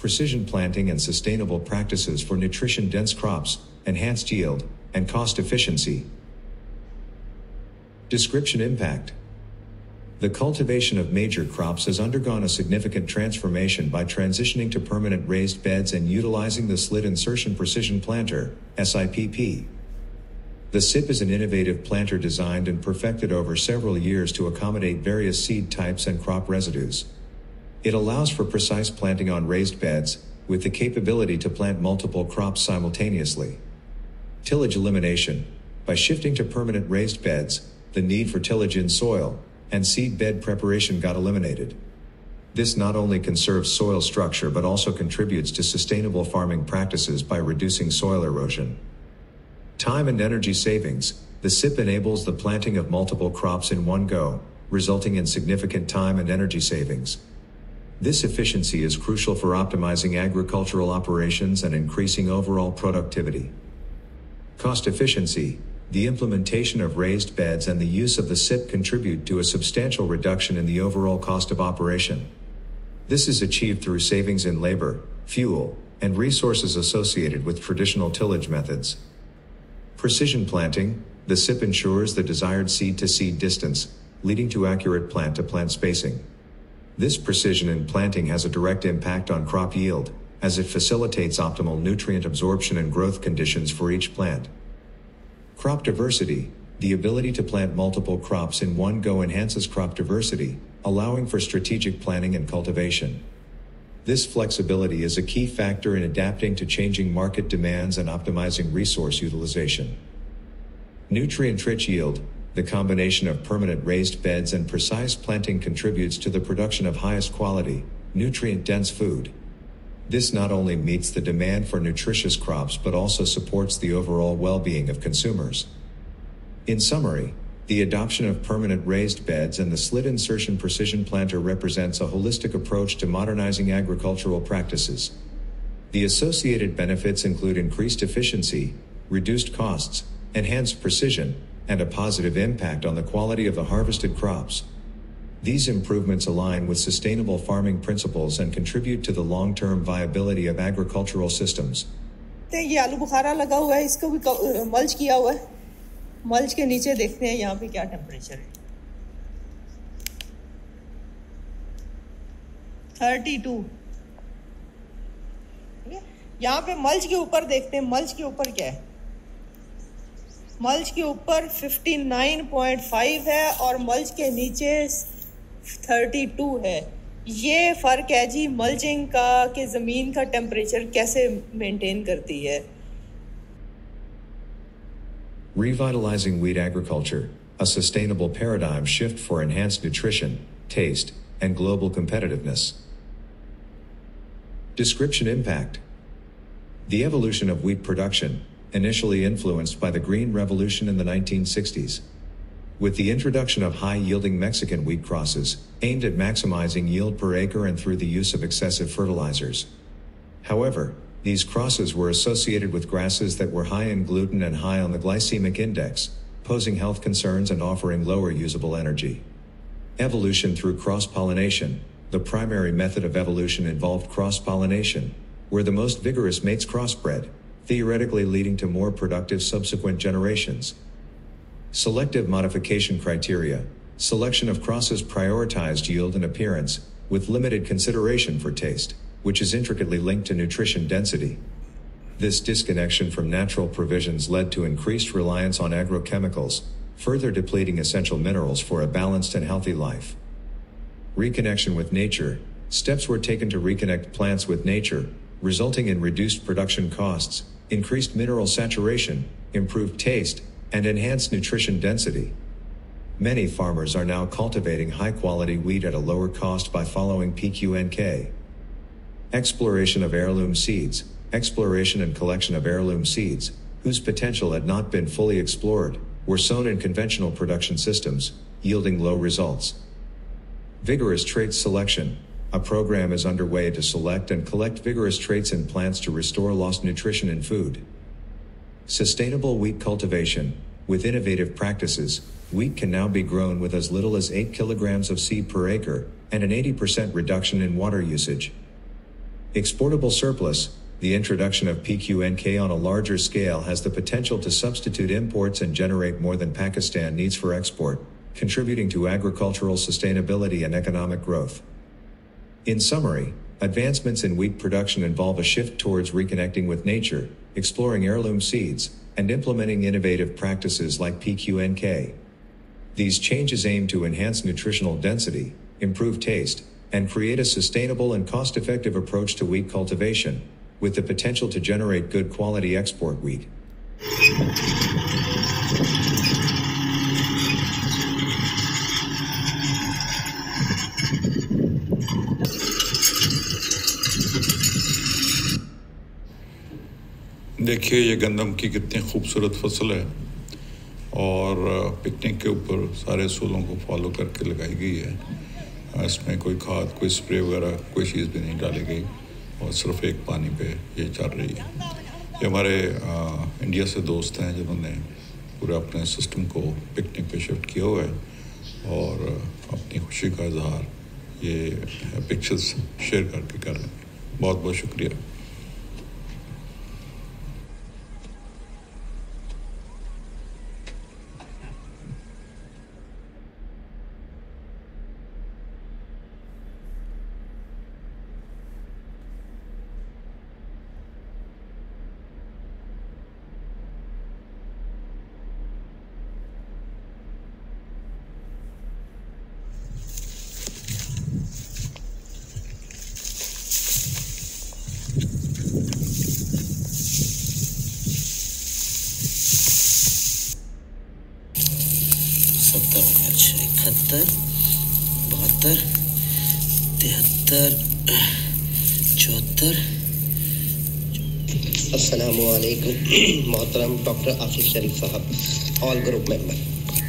precision planting and sustainable practices for nutrition-dense crops, enhanced yield, and cost efficiency. Description impact. The cultivation of major crops has undergone a significant transformation by transitioning to permanent raised beds and utilizing the Slit Insertion Precision Planter, SIPP. The SIP is an innovative planter designed and perfected over several years to accommodate various seed types and crop residues. It allows for precise planting on raised beds, with the capability to plant multiple crops simultaneously. Tillage elimination. By shifting to permanent raised beds, the need for tillage in soil and seed bed preparation got eliminated. This not only conserves soil structure but also contributes to sustainable farming practices by reducing soil erosion. Time and energy savings. The SIP enables the planting of multiple crops in one go, resulting in significant time and energy savings. This efficiency is crucial for optimizing agricultural operations and increasing overall productivity. Cost efficiency. The implementation of raised beds and the use of the SIP contribute to a substantial reduction in the overall cost of operation. This is achieved through savings in labor, fuel, and resources associated with traditional tillage methods. Precision planting. The SIP ensures the desired seed-to-seed distance, leading to accurate plant-to-plant spacing. This precision in planting has a direct impact on crop yield, as it facilitates optimal nutrient absorption and growth conditions for each plant. Crop diversity. The ability to plant multiple crops in one go enhances crop diversity, allowing for strategic planning and cultivation. This flexibility is a key factor in adapting to changing market demands and optimizing resource utilization. Nutrient-rich yield. The combination of permanent raised beds and precise planting contributes to the production of highest quality, nutrient-dense food. This not only meets the demand for nutritious crops but also supports the overall well-being of consumers. In summary, the adoption of permanent raised beds and the Slit Insertion Precision Planter represents a holistic approach to modernizing agricultural practices. The associated benefits include increased efficiency, reduced costs, enhanced precision, and a positive impact on the quality of the harvested crops. These improvements align with sustainable farming principles and contribute to the long-term viability of agricultural systems. ये आलू बुखारा लगा हुआ है, इसको भी mulch किया हुआ है. मल्च के नीचे देखते हैं यहाँ पे क्या टेम्परेचर है. 32. यहाँ पे मल्च के ऊपर देखते हैं, मल्च के ऊपर क्या है. मल्च के ऊपर 59.5 है और मल्च के नीचे 32 है. ये फर्क है जी मल्चिंग का कि ज़मीन का टेम्परेचर कैसे मेंटेन करती है. Revitalizing wheat agriculture, a sustainable paradigm shift for enhanced nutrition, taste, and global competitiveness. Description impact. The evolution of wheat production, initially influenced by the Green Revolution in the 1960s. With the introduction of high-yielding Mexican wheat crosses, aimed at maximizing yield per acre and through the use of excessive fertilizers. However, these crosses were associated with grasses that were high in gluten and high on the glycemic index, posing health concerns and offering lower usable energy. Evolution through cross-pollination. The primary method of evolution involved cross-pollination, where the most vigorous mates crossbred, theoretically leading to more productive subsequent generations. Selective modification criteria. Selection of crosses prioritized yield and appearance, with limited consideration for taste, which is intricately linked to nutrition density. This disconnection from natural provisions led to increased reliance on agrochemicals, further depleting essential minerals for a balanced and healthy life. Reconnection with nature. Steps were taken to reconnect plants with nature, resulting in reduced production costs, increased mineral saturation, improved taste, and enhanced nutrition density. Many farmers are now cultivating high-quality wheat at a lower cost by following PQNK. Exploration of heirloom seeds. Exploration and collection of heirloom seeds, whose potential had not been fully explored, were sown in conventional production systems, yielding low results. Vigorous trait selection. A program is underway to select and collect vigorous traits in plants to restore lost nutrition in food. Sustainable wheat cultivation. With innovative practices, wheat can now be grown with as little as 8 kilograms of seed per acre, and an 80% reduction in water usage. Exportable surplus. The introduction of PQNK on a larger scale has the potential to substitute imports and generate more than Pakistan needs for export, contributing to agricultural sustainability and economic growth. In summary, advancements in wheat production involve a shift towards reconnecting with nature, exploring heirloom seeds, and implementing innovative practices like PQNK. These changes aim to enhance nutritional density, improve taste, and create a sustainable and cost-effective approach to wheat cultivation, with the potential to generate good quality export wheat. देखिए ये गंदम की कितनी खूबसूरत फसल है और picnic के ऊपर सारे असूलों को फॉलो करके लगाई गई है। इसमें कोई खाद, कोई स्प्रे वगैरह कोई चीज़ भी नहीं डाली गई और सिर्फ एक पानी पे ये चल रही है। ये हमारे इंडिया से दोस्त हैं जिन्होंने पूरे अपने सिस्टम को पिकनिक पे शिफ्ट किया हुआ है और अपनी खुशी का इजहार ये पिक्चर्स शेयर करके कर रहे हैं। बहुत बहुत शुक्रिया। मोहतरम डॉक्टर आसिफ शरीफ साहब, ऑल ग्रुप मेंबर,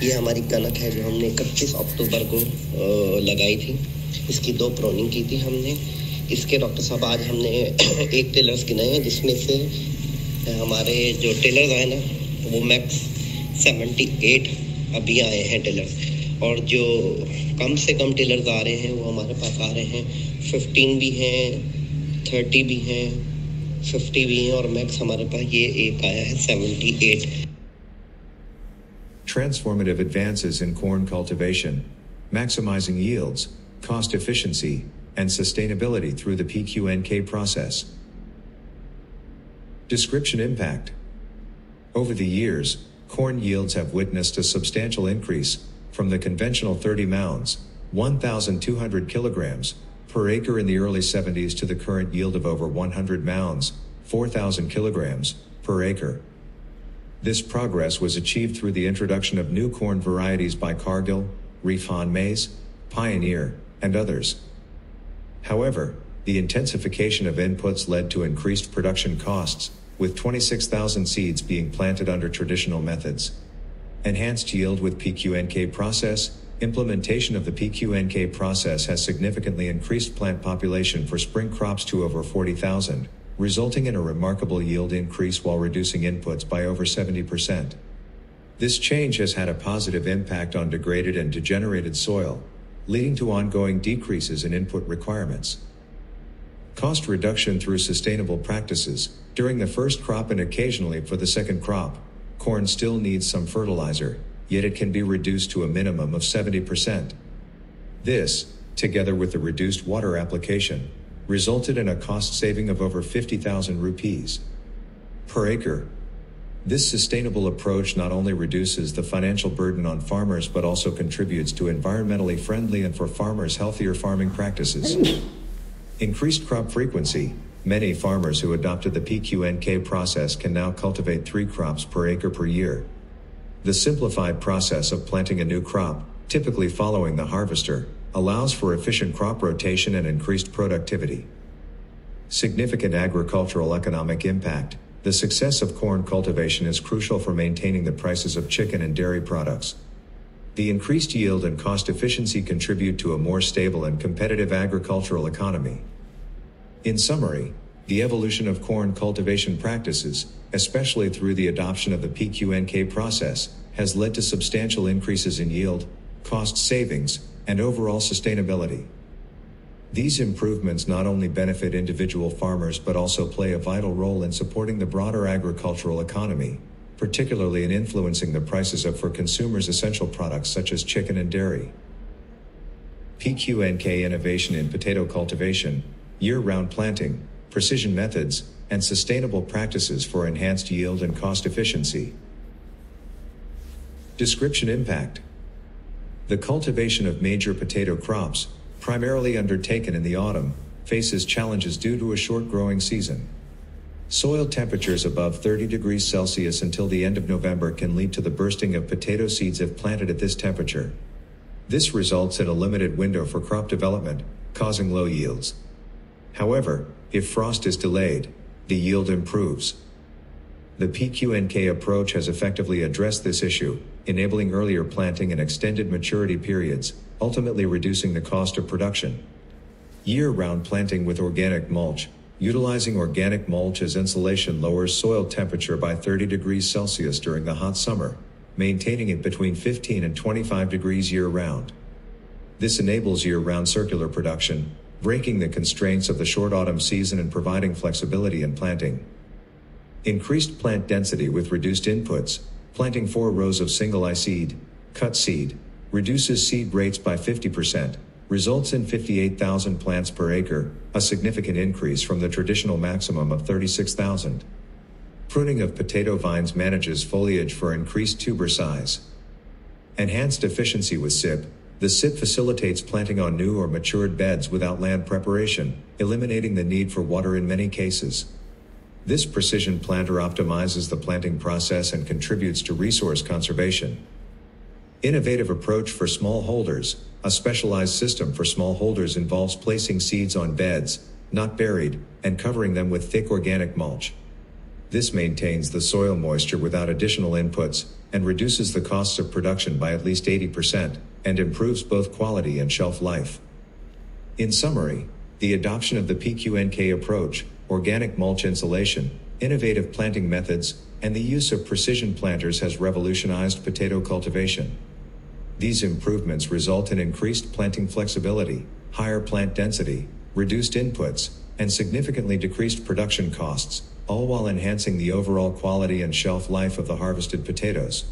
ये हमारी कनक है जो हमने 31 अक्टूबर को लगाई थी। इसकी 2 प्रोनिंग की थी हमने। इसके डॉक्टर साहब आज हमने 1 टेलर्स गिनाए हैं, जिसमें से हमारे जो टेलर्स आए ना वो मैक्स 78 अभी आए हैं टेलर्स, और जो कम से कम टेलर्स आ रहे हैं वो हमारे पास आ रहे हैं 15 भी हैं, 30 भी हैं, 50 भी हैं, और मैक्स हमारे पास ये एक आया है 78. Transformative advances in corn cultivation, maximizing yields, cost efficiency, and sustainability through the PQNK process. Description impact. Over the years, corn yields have witnessed a substantial increase, from the conventional 30 mounds, 1,200 kilograms, per acre in the early 70s to the current yield of over 100 mounds, 4,000 kilograms, per acre. This progress was achieved through the introduction of new corn varieties by Cargill, Refan Maize, Pioneer, and others. However, the intensification of inputs led to increased production costs, with 26,000 seeds being planted under traditional methods. Enhanced yield with PQNK process. Implementation of the PQNK process has significantly increased plant population for spring crops to over 40,000, resulting in a remarkable yield increase while reducing inputs by over 70%. This change has had a positive impact on degraded and degenerated soil, leading to ongoing decreases in input requirements. Cost reduction through sustainable practices. During the first crop and occasionally for the second crop, corn still needs some fertilizer, yet it can be reduced to a minimum of 70%. This, together with the reduced water application, resulted in a cost saving of over 50,000 rupees per acre. This sustainable approach not only reduces the financial burden on farmers but also contributes to environmentally friendly and for farmers healthier farming practices. Increased crop frequency. Many farmers who adopted the PQNK process can now cultivate 3 crops per acre per year. The simplified process of planting a new crop, typically following the harvester, allows for efficient crop rotation and increased productivity. Significant agricultural economic impact. The success of corn cultivation is crucial for maintaining the prices of chicken and dairy products. The increased yield and cost efficiency contribute to a more stable and competitive agricultural economy. In summary, the evolution of corn cultivation practices, especially through the adoption of the PQNK process, has led to substantial increases in yield, cost savings, and overall sustainability. These improvements not only benefit individual farmers but also play a vital role in supporting the broader agricultural economy, particularly in influencing the prices of for consumers essential products such as chicken and dairy. PQNK innovation in potato cultivation, year-round planting, precision methods, and sustainable practices for enhanced yield and cost efficiency. Description impact. The cultivation of major potato crops, primarily undertaken in the autumn, faces challenges due to a short growing season. Soil temperatures above 30 degrees Celsius until the end of November can lead to the bursting of potato seeds if planted at this temperature. This results in a limited window for crop development, causing low yields. However, if frost is delayed, the yield improves. The PQNK approach has effectively addressed this issue, enabling earlier planting and extended maturity periods, ultimately reducing the cost of production. Year-round planting with organic mulch. Utilizing organic mulch as insulation lowers soil temperature by 30 degrees Celsius during the hot summer, maintaining it between 15 and 25 degrees year-round. This enables year-round circular production, breaking the constraints of the short autumn season and providing flexibility in planting. Increased plant density with reduced inputs. Planting 4 rows of single-eye seed, cut seed, reduces seed rates by 50%, results in 58,000 plants per acre, a significant increase from the traditional maximum of 36,000. Pruning of potato vines manages foliage for increased tuber size. Enhanced efficiency with SIP. The SIP facilitates planting on new or matured beds without land preparation, eliminating the need for water in many cases. This precision planter optimizes the planting process and contributes to resource conservation. Innovative approach for smallholders. A specialized system for smallholders involves placing seeds on beds, not buried, and covering them with thick organic mulch. This maintains the soil moisture without additional inputs, and reduces the costs of production by at least 80%, and improves both quality and shelf life. In summary, the adoption of the PQNK approach, organic mulch insulation, innovative planting methods, and the use of precision planters has revolutionized potato cultivation. These improvements result in increased planting flexibility, higher plant density, reduced inputs, and significantly decreased production costs, all while enhancing the overall quality and shelf life of the harvested potatoes.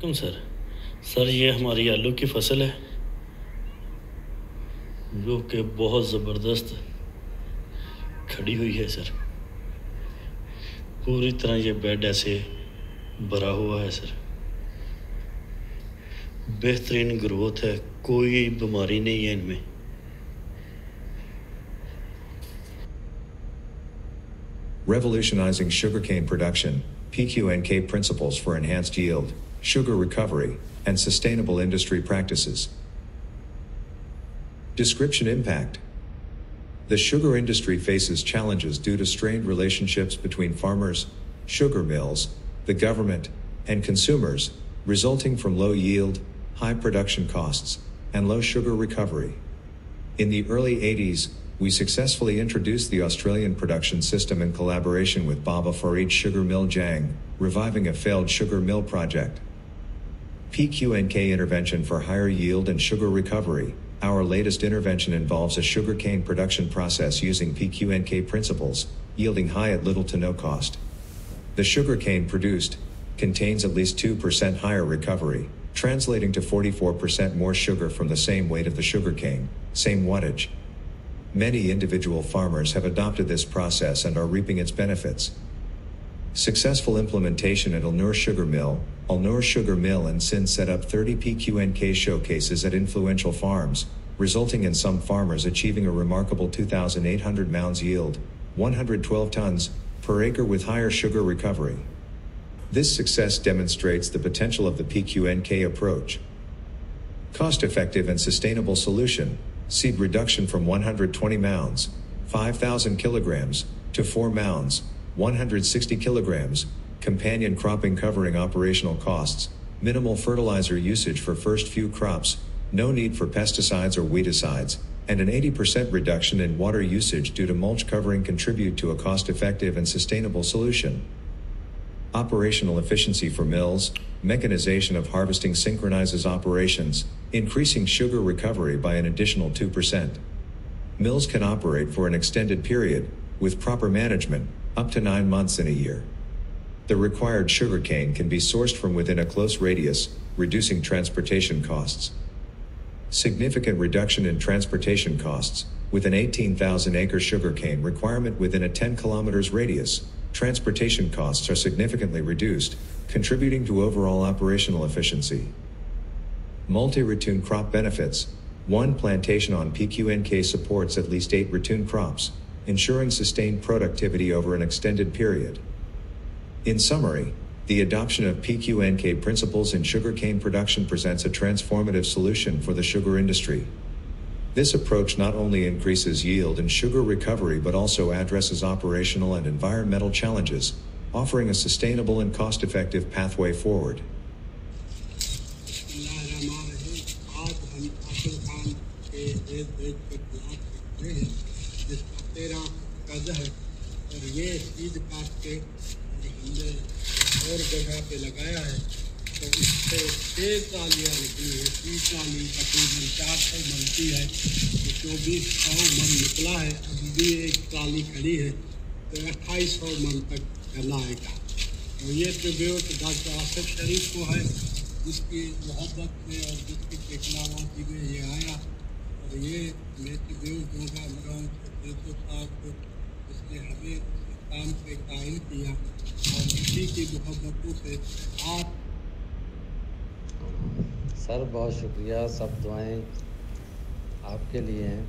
Sir ये हमारी आलू की फसल है जो कि बहुत ज़बरदस्त खड़ी हुई है सर पूरी तरह ये बेड ऐसे भरा हुआ है सर बेहतरीन ग्रोथ है कोई बीमारी नहीं है इनमें Revolutionizing sugarcane production, PQNK principles for enhanced yield, sugar recovery, and sustainable industry practices. Description impact. The sugar industry faces challenges due to strained relationships between farmers, sugar mills, the government, and consumers, resulting from low yield, high production costs, and low sugar recovery. In the early 80s, we successfully introduced the Australian production system in collaboration with Baba Farid Sugar Mill Jang, reviving a failed sugar mill project. PQNK intervention for higher yield and sugar recovery. Our latest intervention involves a sugarcane production process using PQNK principles, yielding high at little to no cost. The sugarcane produced contains at least 2% higher recovery, translating to 44% more sugar from the same weight of the sugarcane, same wattage. Many individual farmers have adopted this process and are reaping its benefits. Successful implementation at Al Noor Sugar Mill and Sindh set up 30 PQNK showcases at influential farms, resulting in some farmers achieving a remarkable 2,800 mounds yield, 112 tons, per acre with higher sugar recovery. This success demonstrates the potential of the PQNK approach. Cost-effective and sustainable solution. Seed reduction from 120 mounds, 5,000 kilograms, to 4 mounds, 160 kilograms, companion cropping covering operational costs, minimal fertilizer usage for first few crops, no need for pesticides or weedicides, and an 80% reduction in water usage due to mulch covering contribute to a cost-effective and sustainable solution. Operational efficiency for mills, mechanization of harvesting synchronizes operations, increasing sugar recovery by an additional 2%. Mills can operate for an extended period, with proper management, up to 9 months in a year. The required sugarcane can be sourced from within a close radius, reducing transportation costs. Significant reduction in transportation costs, with an 18,000-acre sugarcane requirement within a 10 kilometers radius. Transportation costs are significantly reduced, contributing to overall operational efficiency. Multi-ratoon crop benefits. One plantation on PQNK supports at least 8 ratoon crops, ensuring sustained productivity over an extended period. In summary, the adoption of PQNK principles in sugarcane production presents a transformative solution for the sugar industry. This approach not only increases yield and sugar recovery but also addresses operational and environmental challenges, offering a sustainable and cost-effective pathway forward. और जगह पे लगाया है तो इससे 6 ट्रालियाँ निकली है। 30 trolley तकरीबन 400 बनती है तो 2400 मन निकला है। अभी भी एक ट्राली खड़ी है तो 2800 मन तक करना आएगा। तो ये ट्रिब्यूट डॉक्टर आसिफ शरीफ को है, जिसकी मोहब्बत में और जिसकी टेक्नोलॉजी में ये आया, और ये ट्रिब्यूट होगा मरहूम साहब को, जिसने हमें काम पे कायल किया और इसी की मोहब्बतों से आप। सर बहुत शुक्रिया, सब दुआएं आपके लिए हैं,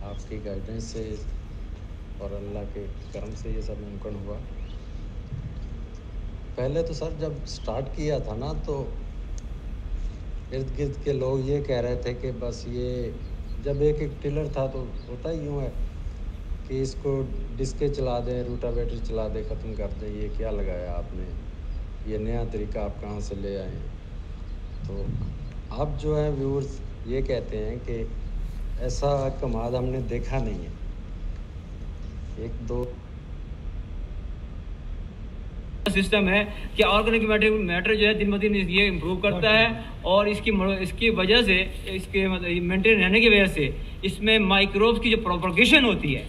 आपकी गाइडेंस से और अल्लाह के करम से ये सब मुमकिन हुआ। पहले तो सर जब स्टार्ट किया था ना तो इर्द गिर्द के लोग ये कह रहे थे कि बस ये जब एक टिलर था तो होता ही यूँ है कि इसको डिस्के चला दें, रूटावेटर चला दें, ख़त्म कर दें, ये क्या लगाया आपने, ये नया तरीका आप कहाँ से ले आए। तो आप जो है व्यूअर्स ये कहते हैं कि ऐसा कमाल हमने देखा नहीं है। एक दो सिस्टम है कि ऑर्गेनिक मैटर जो है दिन ब दिन ये इम्प्रूव करता है और इसकी वजह से, इसके मेंटेन रहने की वजह से इसमें माइक्रोब्स की जो प्रोपगेशन होती है,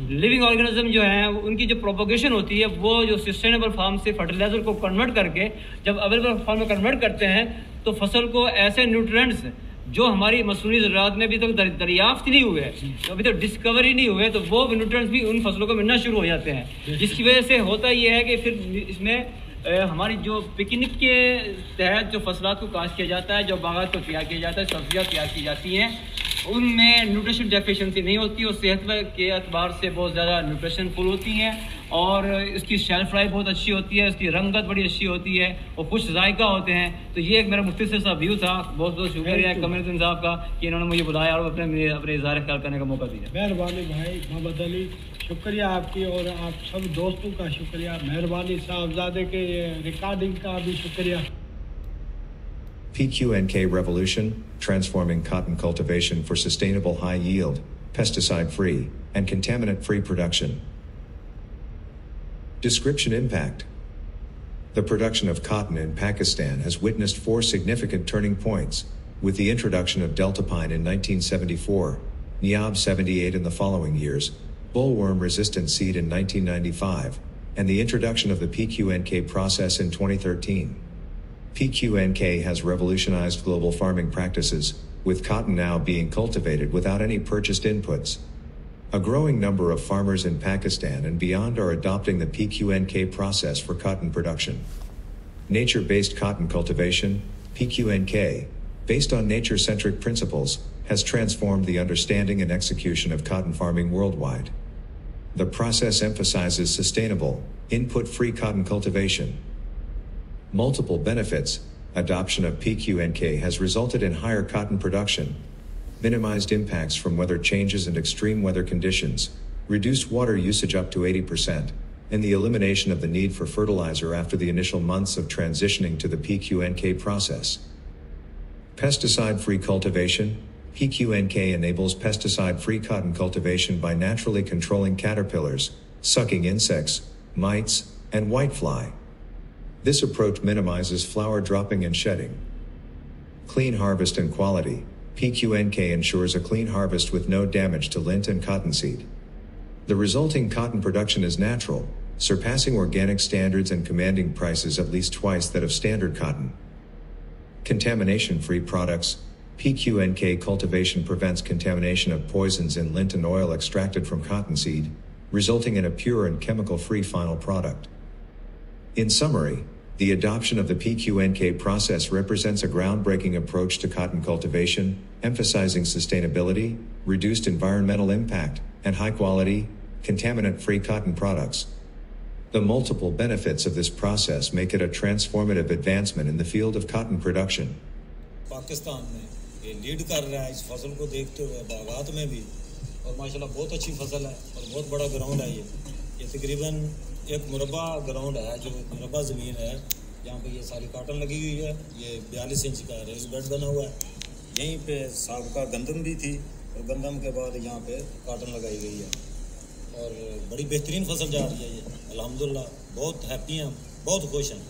लिविंग ऑर्गेनिज्म जो है उनकी जो प्रोपगेशन होती है, वो जो सस्टेनेबल फार्म से फर्टिलाइजर को कन्वर्ट करके जब अवेलेबल फार्म में कन्वर्ट करते हैं तो फसल को ऐसे न्यूट्रिएंट्स जो हमारी मसूनी ज़राअत में अभी तक दरियाफ्त नहीं हुए, तो अभी तक डिस्कवरी नहीं हुए, तो वो न्यूट्रिएंट्स भी उन फसलों को मिलना शुरू हो जाते हैं। जिसकी वजह से होता ये है कि फिर इसमें हमारी जो पिकनिक के तहत जो फसलात को काश्त किया जाता है, जो बागात को तैयार किया जाता है, सब्जियाँ तैयार की जाती हैं, उनमें न्यूट्रिशन डेफिशिएंसी नहीं होती और सेहत के एतबार से बहुत ज़्यादा न्यूट्रिशन फुल होती हैं और इसकी शेल्फ लाइफ बहुत अच्छी होती है, इसकी रंगत बड़ी अच्छी होती है और खुश जायका होते हैं। तो ये एक मेरा मुख्तसर सा व्यू था। बहुत बहुत शुक्रिया कमरुद्दीन साहब का कि इन्होंने मुझे बुलाया और अपने इज़हार ख्याल करने का मौका दिया। मेहरबानी भाई मोहम्मद अली, शुक्रिया आपकी और आप सब दोस्तों का शुक्रिया। मेहरबानी साहबजादे के रिकॉर्डिंग का भी शुक्रिया। PQNK Revolution, transforming cotton cultivation for sustainable high-yield, pesticide-free, and contaminant-free production. Description impact. The production of cotton in Pakistan has witnessed 4 significant turning points, with the introduction of Delta pine in 1974, Niab 78 in the following years, bollworm-resistant seed in 1995, and the introduction of the PQNK process in 2013. PQNK has revolutionized global farming practices, with cotton now being cultivated without any purchased inputs. A growing number of farmers in Pakistan and beyond are adopting the PQNK process for cotton production. Nature-based cotton cultivation, PQNK, based on nature-centric principles, has transformed the understanding and execution of cotton farming worldwide. The process emphasizes sustainable, input-free cotton cultivation. Multiple benefits. Adoption of PQNK has resulted in higher cotton production, minimized impacts from weather changes and extreme weather conditions, reduced water usage up to 80%, and the elimination of the need for fertilizer after the initial months of transitioning to the PQNK process. Pesticide-free cultivation. PQNK enables pesticide-free cotton cultivation by naturally controlling caterpillars, sucking insects, mites, and whitefly. This approach minimizes flower dropping and shedding. Clean harvest and quality. PQNK ensures a clean harvest with no damage to lint and cottonseed. The resulting cotton production is natural, surpassing organic standards and commanding prices at least twice that of standard cotton. Contamination-free products. PQNK cultivation prevents contamination of poisons in lint and oil extracted from cottonseed, resulting in a pure and chemical-free final product. In summary, the adoption of the PQNK process represents a groundbreaking approach to cotton cultivation, emphasizing sustainability, reduced environmental impact, and high-quality, contaminant-free cotton products. The multiple benefits of this process make it a transformative advancement in the field of cotton production. Pakistan में ये lead कर रहा है इस फसल को देखते हुए बागात में भी और माशाल्लाह बहुत अच्छी फसल है और बहुत बड़ा ग्राउंड है ये तकरीबन एक मुरब्बा ग्राउंड है जो मुरब्बा ज़मीन है जहाँ पे ये सारी कॉटन लगी हुई है ये 42 इंच का रेस बेड बना हुआ है यहीं पे साबका गंदम भी थी और गंदम के बाद यहाँ पे कॉटन लगाई गई है और बड़ी बेहतरीन फसल जा रही है ये अल्हम्दुलिल्लाह बहुत हैप्पी हैं बहुत खुश हैं।